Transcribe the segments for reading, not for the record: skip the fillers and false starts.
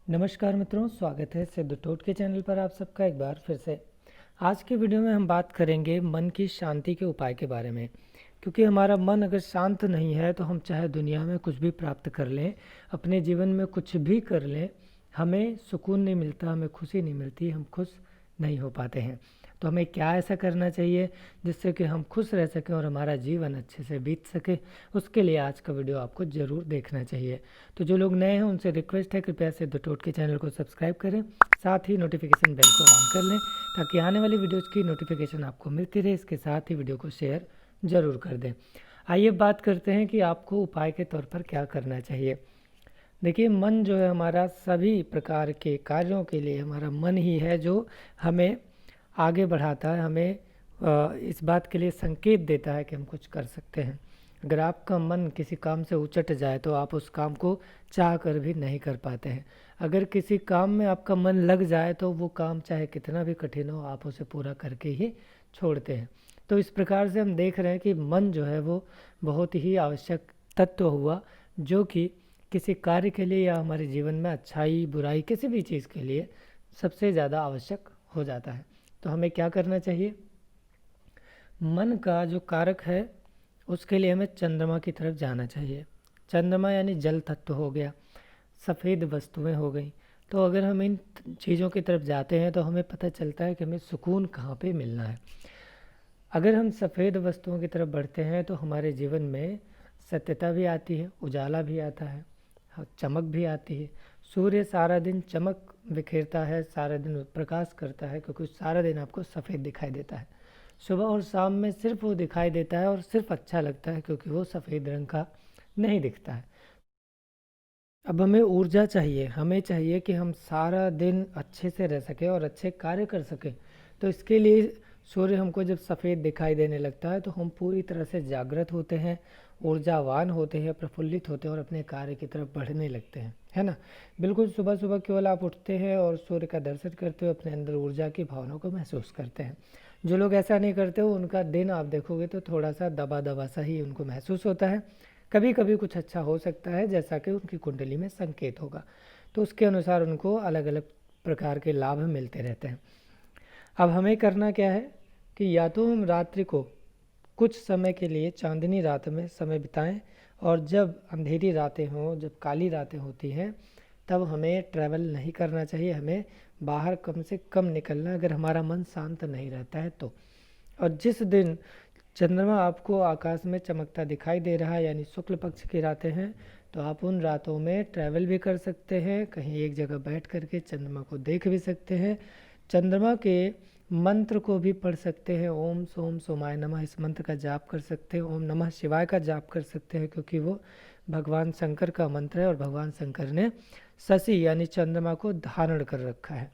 नमस्कार मित्रों, स्वागत है सिद्ध टोट के चैनल पर आप सबका एक बार फिर से। आज के वीडियो में हम बात करेंगे मन की शांति के उपाय के बारे में। क्योंकि हमारा मन अगर शांत नहीं है तो हम चाहे दुनिया में कुछ भी प्राप्त कर लें, अपने जीवन में कुछ भी कर लें, हमें सुकून नहीं मिलता, हमें खुशी नहीं मिलती, हम खुश नहीं हो पाते हैं। तो हमें क्या ऐसा करना चाहिए जिससे कि हम खुश रह सकें और हमारा जीवन अच्छे से बीत सके, उसके लिए आज का वीडियो आपको ज़रूर देखना चाहिए। तो जो लोग नए हैं उनसे रिक्वेस्ट है, कृपया से द टोट के चैनल को सब्सक्राइब करें, साथ ही नोटिफिकेशन बेल को ऑन कर लें ताकि आने वाली वीडियोज़ की नोटिफिकेशन आपको मिलती रहे। इसके साथ ही वीडियो को शेयर ज़रूर कर दें। आइए बात करते हैं कि आपको उपाय के तौर पर क्या करना चाहिए। देखिए, मन जो है हमारा सभी प्रकार के कार्यों के लिए हमारा मन ही है जो हमें आगे बढ़ाता है, हमें इस बात के लिए संकेत देता है कि हम कुछ कर सकते हैं। अगर आपका मन किसी काम से उचट जाए तो आप उस काम को चाह कर भी नहीं कर पाते हैं। अगर किसी काम में आपका मन लग जाए तो वो काम चाहे कितना भी कठिन हो, आप उसे पूरा करके ही छोड़ते हैं। तो इस प्रकार से हम देख रहे हैं कि मन जो है वो बहुत ही आवश्यक तत्व हुआ, जो कि किसी कार्य के लिए या हमारे जीवन में अच्छाई बुराई किसी भी चीज़ के लिए सबसे ज़्यादा आवश्यक हो जाता है। तो हमें क्या करना चाहिए? मन का जो कारक है उसके लिए हमें चंद्रमा की तरफ जाना चाहिए। चंद्रमा यानी जल तत्व हो गया, सफ़ेद वस्तुएं हो गई। तो अगर हम इन चीज़ों की तरफ जाते हैं तो हमें पता चलता है कि हमें सुकून कहाँ पे मिलना है। अगर हम सफ़ेद वस्तुओं की तरफ बढ़ते हैं तो हमारे जीवन में सत्यता भी आती है, उजाला भी आता है, चमक भी आती है। सूर्य सारा दिन चमक बिखेरता है, सारा दिन प्रकाश करता है, क्योंकि सारा दिन आपको सफ़ेद दिखाई देता है। सुबह और शाम में सिर्फ वो दिखाई देता है और सिर्फ अच्छा लगता है, क्योंकि वो सफ़ेद रंग का नहीं दिखता है। अब हमें ऊर्जा चाहिए, हमें चाहिए कि हम सारा दिन अच्छे से रह सकें और अच्छे कार्य कर सकें। तो इसके लिए सूर्य हमको जब सफ़ेद दिखाई देने लगता है तो हम पूरी तरह से जागृत होते हैं, ऊर्जावान होते हैं, प्रफुल्लित होते हैं और अपने कार्य की तरफ बढ़ने लगते हैं, है ना। बिल्कुल सुबह सुबह केवल आप उठते हैं और सूर्य का दर्शन करते हुए अपने अंदर ऊर्जा की भावना को महसूस करते हैं। जो लोग ऐसा नहीं करते हो उनका दिन आप देखोगे तो थोड़ा सा दबा दबा सा ही उनको महसूस होता है। कभी कभी कुछ अच्छा हो सकता है, जैसा कि उनकी कुंडली में संकेत होगा, तो उसके अनुसार उनको अलग अलग प्रकार के लाभ मिलते रहते हैं। अब हमें करना क्या है कि या तो हम रात्रि को कुछ समय के लिए चांदनी रात में समय बिताएं, और जब अंधेरी रातें हों, जब काली रातें होती हैं, तब हमें ट्रैवल नहीं करना चाहिए, हमें बाहर कम से कम निकलना अगर हमारा मन शांत नहीं रहता है तो। और जिस दिन चंद्रमा आपको आकाश में चमकता दिखाई दे रहा है, यानी शुक्ल पक्ष की रातें हैं, तो आप उन रातों में ट्रैवल भी कर सकते हैं, कहीं एक जगह बैठ करके चंद्रमा को देख भी सकते हैं, चंद्रमा के मंत्र को भी पढ़ सकते हैं। ओम सोम सोमाय नमः, इस मंत्र का जाप कर सकते हैं। ओम नमः शिवाय का जाप कर सकते हैं, क्योंकि वो भगवान शंकर का मंत्र है और भगवान शंकर ने शशि यानी चंद्रमा को धारण कर रखा है,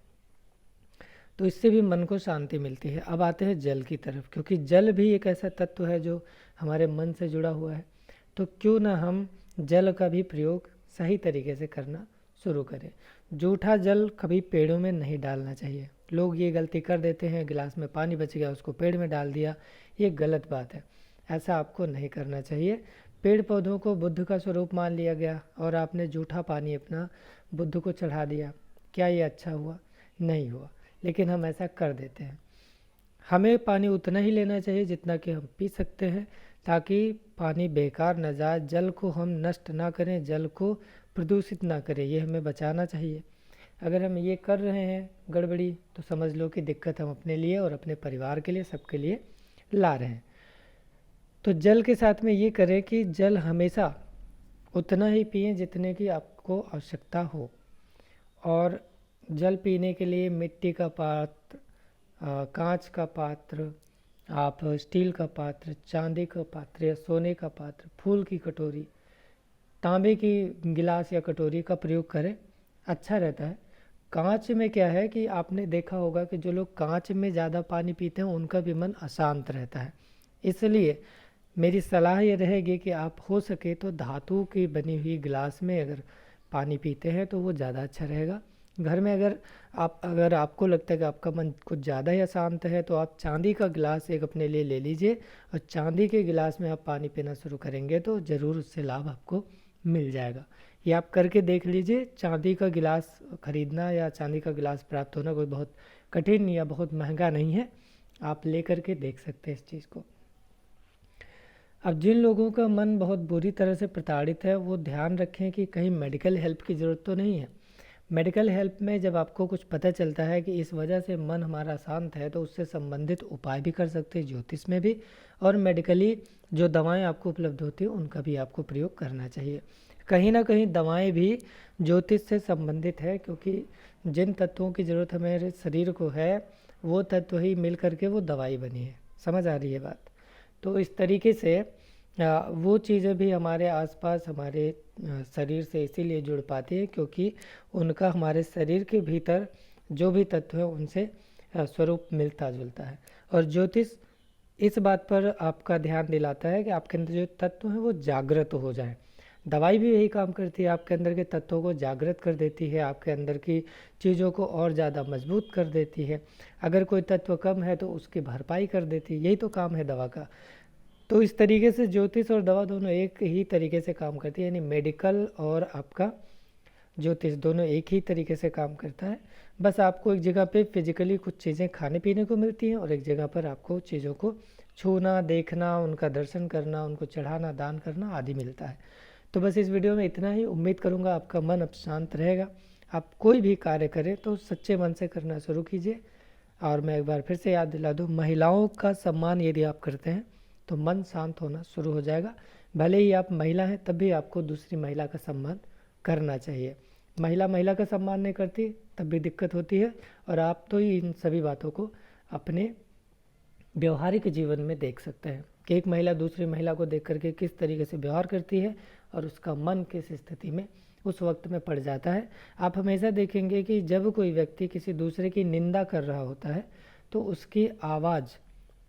तो इससे भी मन को शांति मिलती है। अब आते हैं जल की तरफ, क्योंकि जल भी एक ऐसा तत्व है जो हमारे मन से जुड़ा हुआ है। तो क्यों ना हम जल का भी प्रयोग सही तरीके से करना शुरू करें। जूठा जल कभी पेड़ों में नहीं डालना चाहिए। लोग ये गलती कर देते हैं, गिलास में पानी बच गया उसको पेड़ में डाल दिया, ये गलत बात है, ऐसा आपको नहीं करना चाहिए। पेड़ पौधों को बुद्ध का स्वरूप मान लिया गया और आपने जूठा पानी अपना बुद्ध को चढ़ा दिया, क्या ये अच्छा हुआ? नहीं हुआ। लेकिन हम ऐसा कर देते हैं। हमें पानी उतना ही लेना चाहिए जितना कि हम पी सकते हैं, ताकि पानी बेकार न जाए, जल को हम नष्ट ना करें, जल को प्रदूषित ना करें, ये हमें बचाना चाहिए। अगर हम ये कर रहे हैं गड़बड़ी, तो समझ लो कि दिक्कत हम अपने लिए और अपने परिवार के लिए, सबके लिए ला रहे हैं। तो जल के साथ में ये करें कि जल हमेशा उतना ही पिएं जितने की आपको आवश्यकता हो। और जल पीने के लिए मिट्टी का पात्र, कांच का पात्र, आप स्टील का पात्र, चांदी का पात्र या सोने का पात्र, फूल की कटोरी, तांबे की गिलास या कटोरी का प्रयोग करें, अच्छा रहता है। कांच में क्या है कि आपने देखा होगा कि जो लोग कांच में ज़्यादा पानी पीते हैं उनका भी मन अशांत रहता है। इसलिए मेरी सलाह ये रहेगी कि आप हो सके तो धातु की बनी हुई गिलास में अगर पानी पीते हैं तो वो ज़्यादा अच्छा रहेगा। घर में अगर आपको लगता है कि आपका मन कुछ ज़्यादा ही अशांत है, तो आप चांदी का गिलास एक अपने लिए ले लीजिए और चांदी के गिलास में आप पानी पीना शुरू करेंगे तो ज़रूर उससे लाभ आपको मिल जाएगा। ये आप करके देख लीजिए। चांदी का गिलास खरीदना या चांदी का गिलास प्राप्त होना कोई बहुत कठिन या बहुत महंगा नहीं है, आप ले करके देख सकते हैं इस चीज़ को। अब जिन लोगों का मन बहुत बुरी तरह से प्रताड़ित है वो ध्यान रखें कि कहीं मेडिकल हेल्प की ज़रूरत तो नहीं है। मेडिकल हेल्प में जब आपको कुछ पता चलता है कि इस वजह से मन हमारा शांत है, तो उससे संबंधित उपाय भी कर सकते हैं ज्योतिष में भी, और मेडिकली जो दवाएं आपको उपलब्ध होती हैं उनका भी आपको प्रयोग करना चाहिए। कहीं ना कहीं दवाएं भी ज्योतिष से संबंधित है, क्योंकि जिन तत्वों की ज़रूरत हमारे शरीर को है वो तत्व ही मिल करके वो दवाई बनी है। समझ आ रही है बात? तो इस तरीके से वो चीज़ें भी हमारे आसपास हमारे शरीर से इसीलिए जुड़ पाती है क्योंकि उनका हमारे शरीर के भीतर जो भी तत्व है उनसे स्वरूप मिलता जुलता है। और ज्योतिष इस बात पर आपका ध्यान दिलाता है कि आपके अंदर जो तत्व हैं वो जागृत हो जाए। दवाई भी यही काम करती है, आपके अंदर के तत्वों को जागृत कर देती है, आपके अंदर की चीज़ों को और ज़्यादा मजबूत कर देती है। अगर कोई तत्व कम है तो उसकी भरपाई कर देती है, यही तो काम है दवा का। तो इस तरीके से ज्योतिष और दवा दोनों एक ही तरीके से काम करती है, यानी मेडिकल और आपका ज्योतिष दोनों एक ही तरीके से काम करता है। बस आपको एक जगह पे फिजिकली कुछ चीज़ें खाने पीने को मिलती हैं और एक जगह पर आपको चीज़ों को छूना, देखना, उनका दर्शन करना, उनको चढ़ाना, दान करना आदि मिलता है। तो बस इस वीडियो में इतना ही। उम्मीद करूँगा आपका मन अब शांत रहेगा। आप कोई भी कार्य करें तो सच्चे मन से करना शुरू कीजिए। और मैं एक बार फिर से याद दिला दूँ, महिलाओं का सम्मान यदि आप करते हैं तो मन शांत होना शुरू हो जाएगा। भले ही आप महिला हैं तब भी आपको दूसरी महिला का सम्मान करना चाहिए। महिला महिला का सम्मान नहीं करती तब भी दिक्कत होती है। और आप तो ही इन सभी बातों को अपने व्यवहारिक जीवन में देख सकते हैं कि एक महिला दूसरी महिला को देख करके किस तरीके से व्यवहार करती है और उसका मन किस स्थिति में उस वक्त में पड़ जाता है। आप हमेशा देखेंगे कि जब कोई व्यक्ति किसी दूसरे की निंदा कर रहा होता है तो उसकी आवाज़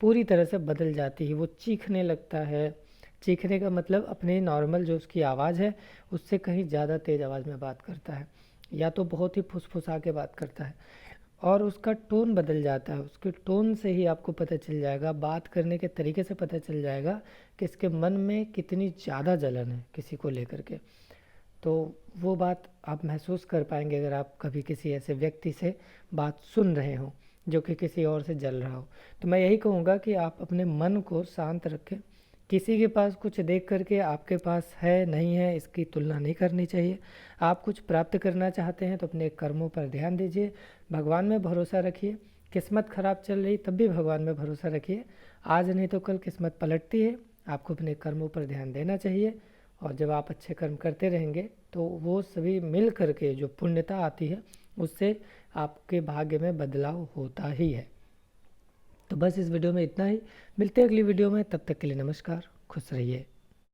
पूरी तरह से बदल जाती है, वो चीखने लगता है। चीखने का मतलब अपने नॉर्मल जो उसकी आवाज़ है उससे कहीं ज़्यादा तेज़ आवाज़ में बात करता है, या तो बहुत ही फुसफुसा के बात करता है और उसका टोन बदल जाता है। उसके टोन से ही आपको पता चल जाएगा, बात करने के तरीके से पता चल जाएगा कि इसके मन में कितनी ज़्यादा जलन है किसी को लेकर के। तो वो बात आप महसूस कर पाएंगे अगर आप कभी किसी ऐसे व्यक्ति से बात सुन रहे हो जो कि किसी और से जल रहा हो। तो मैं यही कहूँगा कि आप अपने मन को शांत रखें। किसी के पास कुछ देख करके आपके पास है नहीं है इसकी तुलना नहीं करनी चाहिए। आप कुछ प्राप्त करना चाहते हैं तो अपने कर्मों पर ध्यान दीजिए, भगवान में भरोसा रखिए। किस्मत खराब चल रही तब भी भगवान में भरोसा रखिए, आज नहीं तो कल किस्मत पलटती है। आपको अपने कर्मों पर ध्यान देना चाहिए और जब आप अच्छे कर्म करते रहेंगे तो वो सभी मिल करके जो पुण्यता आती है उससे आपके भाग्य में बदलाव होता ही है। तो बस इस वीडियो में इतना ही। मिलते हैं अगली वीडियो में, तब तक के लिए नमस्कार, खुश रहिए।